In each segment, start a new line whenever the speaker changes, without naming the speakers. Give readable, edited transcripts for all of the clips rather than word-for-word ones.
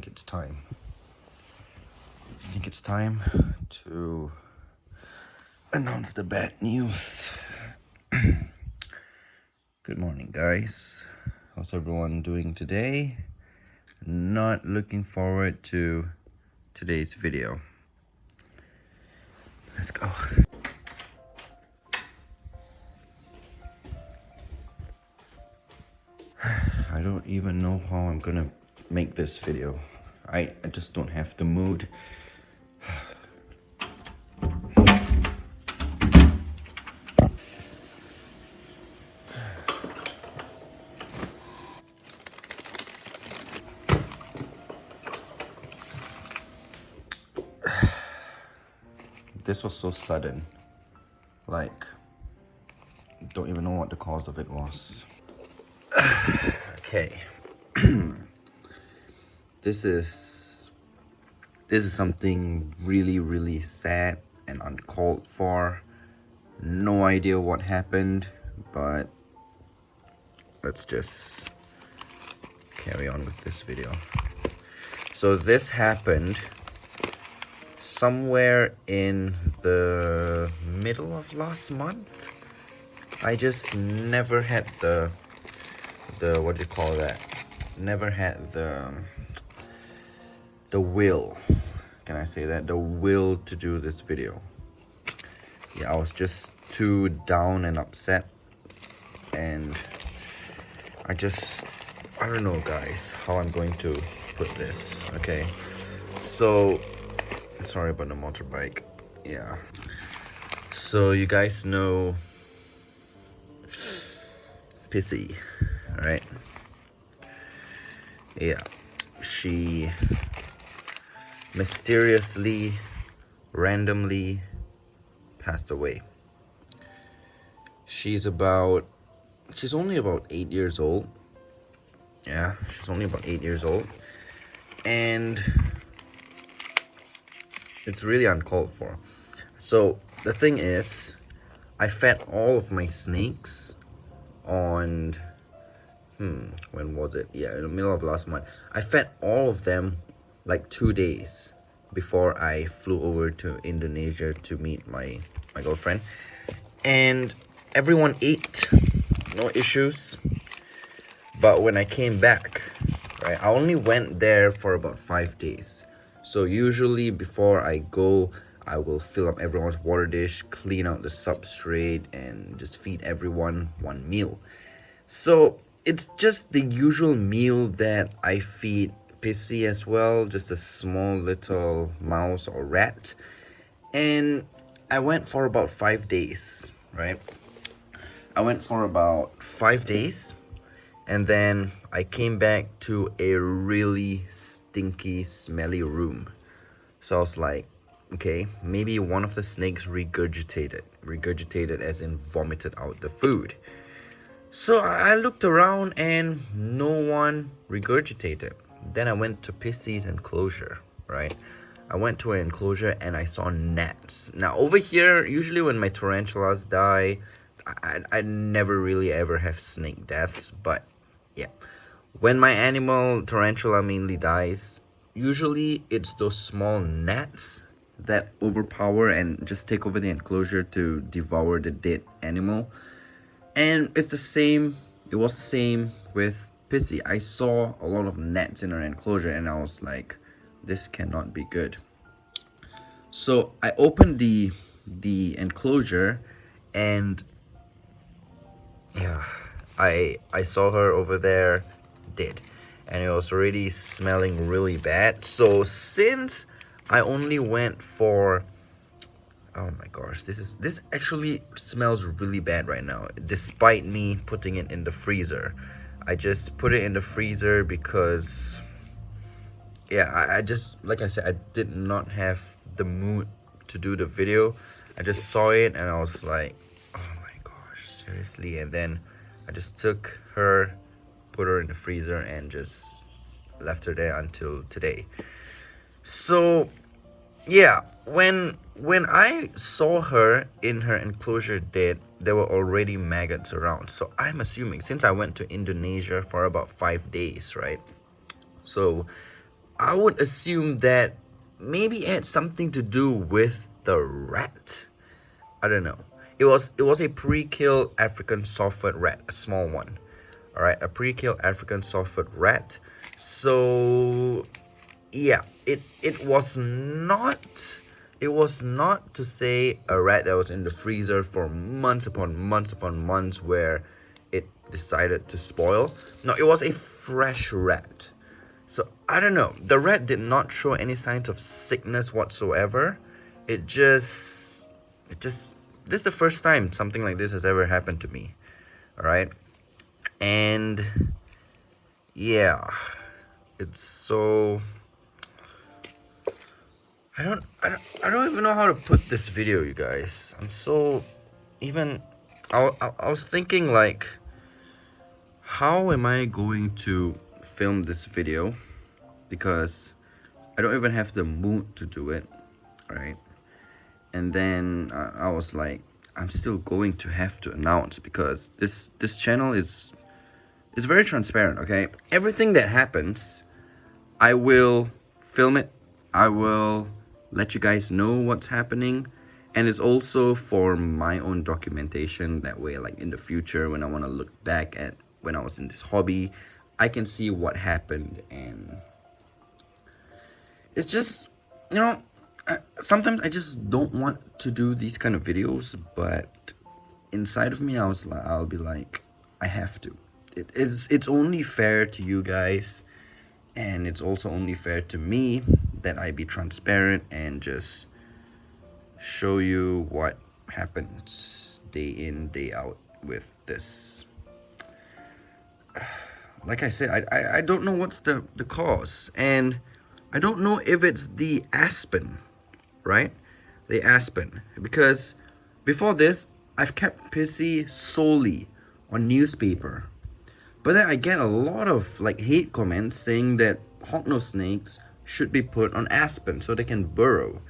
think it's time. I think it's time to announce the bad news. Good morning, guys. How's everyone doing today? Not looking forward to today's video. Let's go. I don't even know how I'm gonna make this video. I just don't have the mood. This was so sudden. Like, don't even know what the cause of it was. Okay. This is something really sad and uncalled for. No idea what happened, but let's just carry on with this video. So this happened somewhere in the middle of last month. I just never had the what do you call that? Never had the will. Can I say that? The will to do this video. Yeah, I was just too down and upset, and I don't know, guys, how I'm going to put this. Okay, so sorry about the motorbike. Yeah, so you guys know Pissy, right? Yeah, she mysteriously, randomly passed away. She's only about 8 years old. Yeah, she's only about 8 years old. And it's really uncalled for. So the thing is, I fed all of my snakes on when was it? Yeah, in the middle of last month. I fed all of them like 2 days before I flew over to Indonesia to meet my girlfriend, and everyone ate, no issues. But when I came back, right, I only went there for about 5 days. So usually before I go, I will fill up everyone's water dish, clean out the substrate, and just feed everyone one meal. So it's just the usual meal that I feed Pissy as well, just a small little mouse or rat. And I went for about 5 days, right? I went for about 5 days, and then I came back to a really stinky, smelly room. So I was like, okay, maybe one of the snakes regurgitated as in vomited out the food. So I looked around and no one regurgitated. Then I went to Pissy's enclosure, right? I went to an enclosure and I saw gnats. Now over here, usually when my tarantulas die, I never really ever have snake deaths. But yeah, when my animal tarantula mainly dies, usually it's those small gnats that overpower and just take over the enclosure to devour the dead animal. And it was the same with Pissy. I saw a lot of gnats in her enclosure and I was like, this cannot be good. So I opened the enclosure, and yeah, I saw her over there dead, and it was already smelling really bad. So since I only went for, oh my gosh, this actually smells really bad right now, despite me putting it in the freezer. I just put it in the freezer because, yeah, I just, like I said, I did not have the mood to do the video. I just saw it and I was like, oh my gosh, seriously. And then I just took her, put her in the freezer, and just left her there until today. So yeah, when I saw her in her enclosure dead, there were already maggots around. So I'm assuming, since I went to Indonesia for about 5 days, right? So I would assume that maybe it had something to do with the rat. I don't know. It was a pre-kill African soft-footed rat, a small one. All right, a pre-kill African soft-footed rat. So yeah, it was not to say a rat that was in the freezer for months upon months upon months where it decided to spoil. No, it was a fresh rat. So I don't know. The rat did not show any signs of sickness whatsoever. It just this is the first time something like this has ever happened to me. All right. And yeah, it's so I don't even know how to put this video, you guys. I'm so even I was thinking like, how am I going to film this video, because I don't even have the mood to do it, right? And then I was like, I'm still going to have to announce, because this channel is very transparent, okay? Everything that happens, I will film it. I will let you guys know what's happening, and it's also for my own documentation. That way, like in the future, when I want to look back at when I was in this hobby, I can see what happened. And it's just, sometimes I just don't want to do these kind of videos, but inside of me, I'll be like, I have to. It's only fair to you guys, and it's also only fair to me that I be transparent and just show you what happens day in, day out with this. Like I said, I don't know what's the cause, and I don't know if it's the aspen, right? The aspen, because before this, I've kept Pissy solely on newspaper. But then I get a lot of like hate comments saying that hognose snakes should be put on aspen so they can burrow.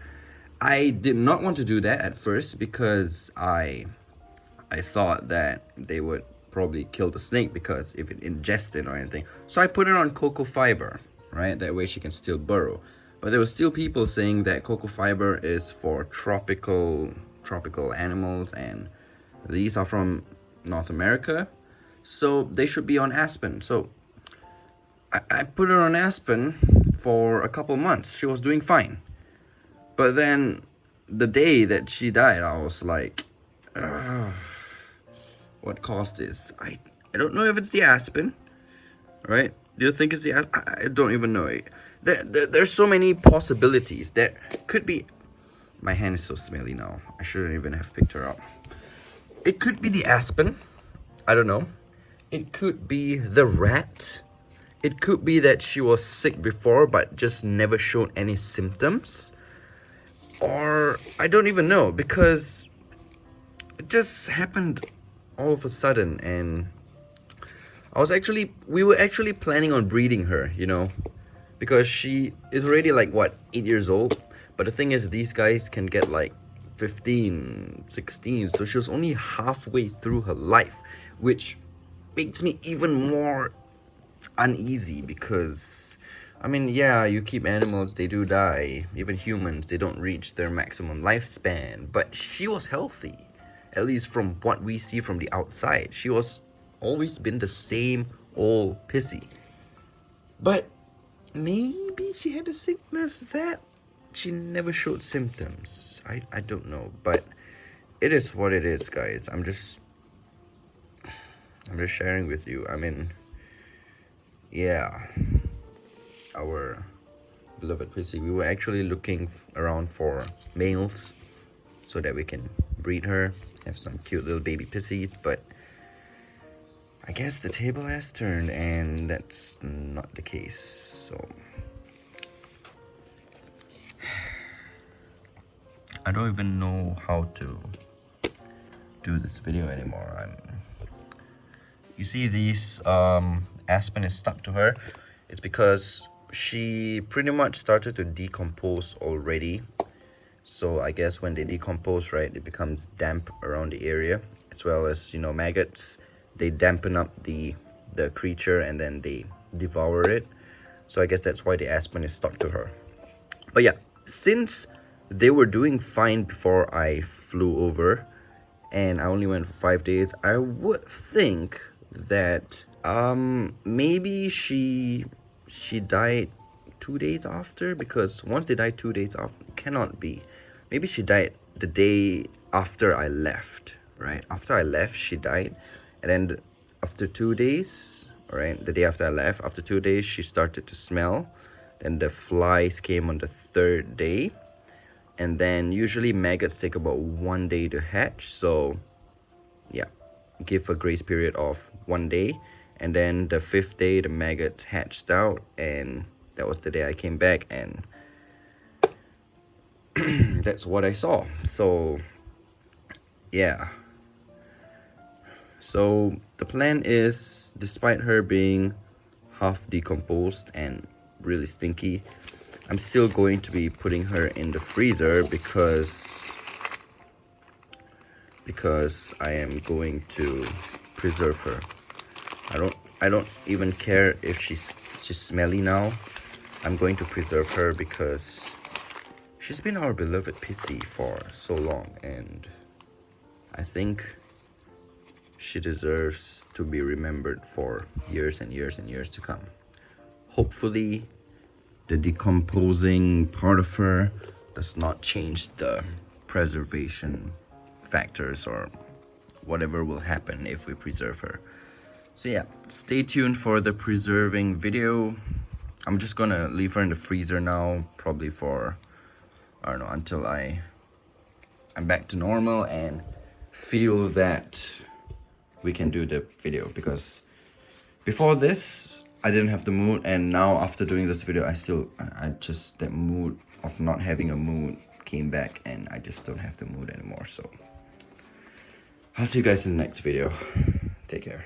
I did not want to do that at first, because I thought that they would probably kill the snake because if it ingested or anything. So I put it on cocoa fiber, right? That way she can still burrow. But there were still people saying that cocoa fiber is for tropical animals, and these are from North America, so they should be on aspen. So I put her on aspen for a couple months. She was doing fine. But then the day that she died, I was like, what caused this? I don't know if it's the aspen, right? Do you think it's the aspen? I don't even know. There's so many possibilities. There could be... My hand is so smelly now. I shouldn't even have picked her up. It could be the aspen. I don't know. It could be the rat. It could be that she was sick before but just never showed any symptoms. Or I don't even know, because it just happened all of a sudden. And we were actually planning on breeding her, because she is already like, what, 8 years old? But the thing is, these guys can get like 15, 16, so she was only halfway through her life, which makes me even more uneasy, because yeah, you keep animals, they do die. Even humans, they don't reach their maximum lifespan. But she was healthy, at least from what we see from the outside. She was always been the same old Pissy. But maybe she had a sickness that she never showed symptoms. I don't know, but it is what it is, guys. I'm just sharing with you. Yeah, our beloved Pissy, we were actually looking around for males so that we can breed her, have some cute little baby Pissies, but I guess the table has turned and that's not the case. So I don't even know how to do this video anymore. You see these aspen is stuck to her. It's because she pretty much started to decompose already. So I guess when they decompose, right, it becomes damp around the area, as well as, maggots. They dampen up the creature and then they devour it. So I guess that's why the aspen is stuck to her. But yeah, since they were doing fine before I flew over, and I only went for 5 days, I would think that maybe she died 2 days after, because once they die 2 days after, cannot be. Maybe she died the day after I left, right? After I left, she died, and then after 2 days, right, the day after I left, after 2 days, she started to smell. Then the flies came on the 3rd day, and then usually maggots take about 1 day to hatch. So yeah, give a grace period of 1 day, and then the 5th day the maggots hatched out, and that was the day I came back, and that's what I saw. So yeah, so the plan is, despite her being half decomposed and really stinky, I'm still going to be putting her in the freezer because I am going to preserve her. I don't even care if she's smelly now. I'm going to preserve her because she's been our beloved Pissy for so long, and I think she deserves to be remembered for years and years and years to come. Hopefully the decomposing part of her does not change the preservation factors or whatever will happen if we preserve her. So yeah, stay tuned for the preserving video. I'm just gonna leave her in the freezer now, probably for, I don't know, until I'm back to normal and feel that we can do the video, because before this I didn't have the mood, and now after doing this video I just, that mood of not having a mood came back, and I just don't have the mood anymore. So I'll see you guys in the next video. Take care.